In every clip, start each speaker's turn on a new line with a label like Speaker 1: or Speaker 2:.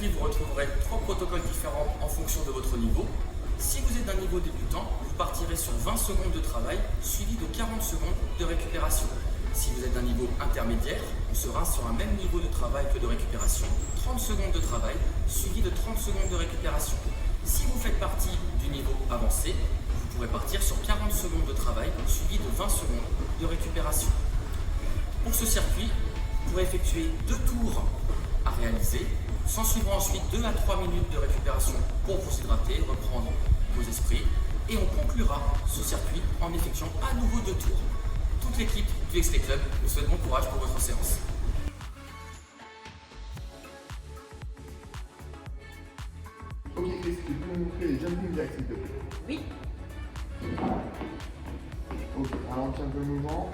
Speaker 1: circuit, vous retrouverez 3 protocoles différents en fonction de votre niveau. Si vous êtes d'un niveau débutant, vous partirez sur 20 secondes de travail, suivi de 40 secondes de récupération. Si vous êtes d'un niveau intermédiaire, on sera sur un même niveau de travail que de récupération, 30 secondes de travail, suivi de 30 secondes de récupération. Si vous faites partie du niveau avancé, vous pourrez partir sur 40 secondes de travail, suivi de 20 secondes de récupération. Pour ce circuit, vous pourrez effectuer 2 tours à réaliser, s'en suivront ensuite 2 à 3 minutes de récupération pour vous hydrater, reprendre vos esprits, et on conclura ce circuit en effectuant à nouveau 2 tours. Toute l'équipe du XP Club vous souhaite bon courage pour votre séance.
Speaker 2: Ok Chris, tu peux nous montrer les jumping jacks s'il te plaît?
Speaker 3: Oui.
Speaker 2: Ok, ralentis un peu le mouvement.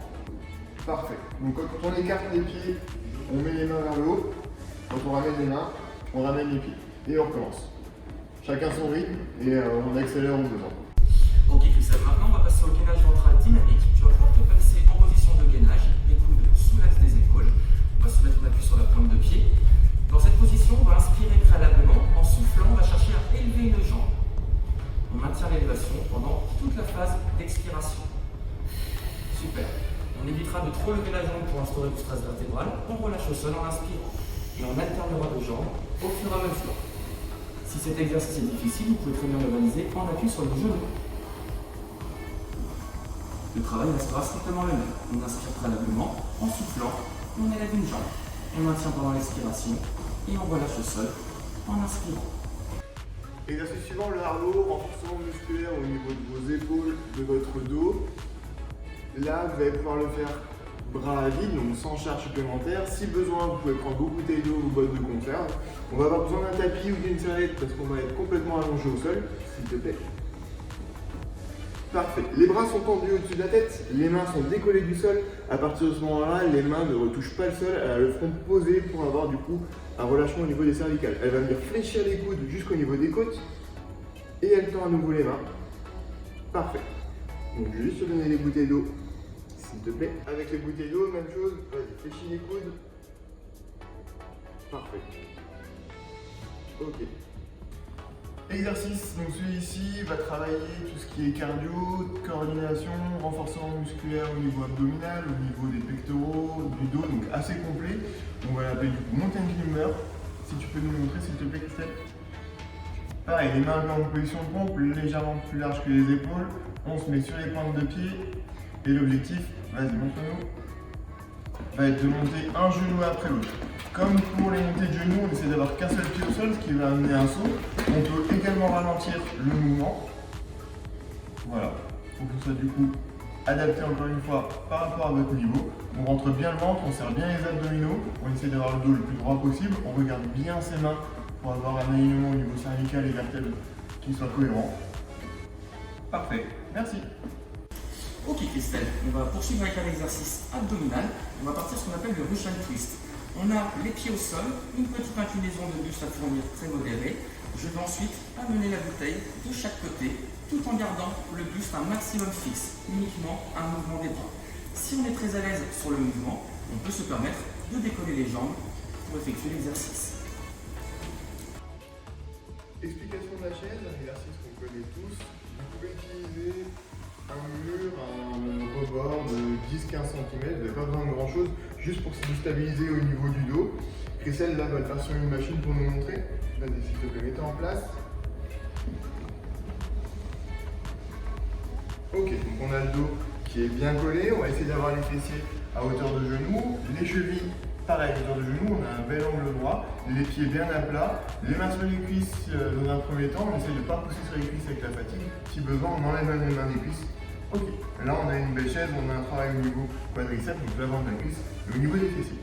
Speaker 2: Parfait. Donc quand on écarte les pieds, on met les mains vers le haut. Quand on ramène les mains, on ramène les pieds. Et on recommence. Chacun son rythme et on accélère au besoin.
Speaker 1: Ok Christophe, maintenant on va passer au gainage ventral dynamique. Tu vas pouvoir te placer en position de gainage, les coudes sous l'axe des épaules. On va se mettre en appui sur la pointe de pied. Dans cette position, on va inspirer préalablement. En soufflant, on va chercher à élever une jambe. On maintient l'élévation pendant toute la phase d'expiration. Super. On évitera de trop lever la jambe pour instaurer du stress vertébral. On relâche au sol en inspirant. Et on alternera de jambes au fur et à mesure. Si cet exercice est difficile, vous pouvez très bien le réaliser en appui sur le genou. Le travail restera strictement le même. On inspire préalablement, en soufflant, on élève une jambe. On maintient pendant l'expiration et on relâche au sol en inspirant.
Speaker 2: Exercice suivant, le harlow, renforcement musculaire au niveau de vos épaules, de votre dos. Là, vous allez pouvoir le faire bras à vide, donc sans charge supplémentaire. Si besoin, vous pouvez prendre vos bouteilles d'eau ou boîtes de conserve. On va avoir besoin d'un tapis ou d'une serviette parce qu'on va être complètement allongé au sol, s'il te plaît. Parfait. Les bras sont tendus au-dessus de la tête, les mains sont décollées du sol. À partir de ce moment-là, les mains ne retouchent pas le sol, elle a le front posé pour avoir du coup un relâchement au niveau des cervicales. Elle va venir fléchir les coudes jusqu'au niveau des côtes et elle tend à nouveau les mains. Parfait. Donc je vais juste te donner les bouteilles d'eau, s'il te plaît. Avec les bouteilles d'eau, même chose, vas-y, fléchis les coudes. Parfait. Ok. Exercice, donc celui-ci va travailler tout ce qui est cardio, coordination, renforcement musculaire au niveau abdominal, au niveau des pectoraux, du dos, donc assez complet. On va l'appeler du coup mountain climber. Si tu peux nous montrer s'il te plaît Christelle. Pareil, les mains en position de pompe, légèrement plus large que les épaules. On se met sur les pointes de pied et l'objectif, vas-y montre-nous, va être de monter un genou après l'autre. Comme pour les montées de genoux, on essaie d'avoir qu'un seul pied au sol, ce qui va amener un saut. On peut également ralentir le mouvement. Voilà, il faut que ce soit du coup adapté encore une fois par rapport à votre niveau. On rentre bien le ventre, on serre bien les abdominaux, on essaie d'avoir le dos le plus droit possible, on regarde bien ses mains pour avoir un alignement au niveau cervical et vertèbre qui soit cohérent. Parfait, merci.
Speaker 1: Ok Christelle, on va poursuivre avec un exercice abdominal. On va partir sur ce qu'on appelle le Russian twist. On a les pieds au sol, une petite inclinaison de buste à fournir très modérée. Je vais ensuite amener la bouteille de chaque côté, tout en gardant le buste un maximum fixe, uniquement un mouvement des bras. Si on est très à l'aise sur le mouvement, on peut se permettre de décoller les jambes pour effectuer l'exercice.
Speaker 2: Explication de la chaise, un exercice qu'on connaît tous. Vous pouvez utiliser un mur, un rebord de 10-15 cm, vous n'avez pas besoin de grand chose, juste pour se stabiliser au niveau du dos. Christelle là va le faire sur une machine pour nous montrer. Vas-y s'il te plaît, mettez en place. Ok, donc on a le dos qui est bien collé, on va essayer d'avoir les fessiers à hauteur de genou, les chevilles pareil, hauteur de genou, on a un bel angle droit, les pieds bien à plat, les mains sur les cuisses dans un premier temps, on essaie de ne pas pousser sur les cuisses avec la fatigue. Si besoin, on enlève les mains des cuisses. Ok, là on a une belle chaise, on a un travail au niveau quadriceps, donc l'avant de la cuisse, et au niveau des fessiers.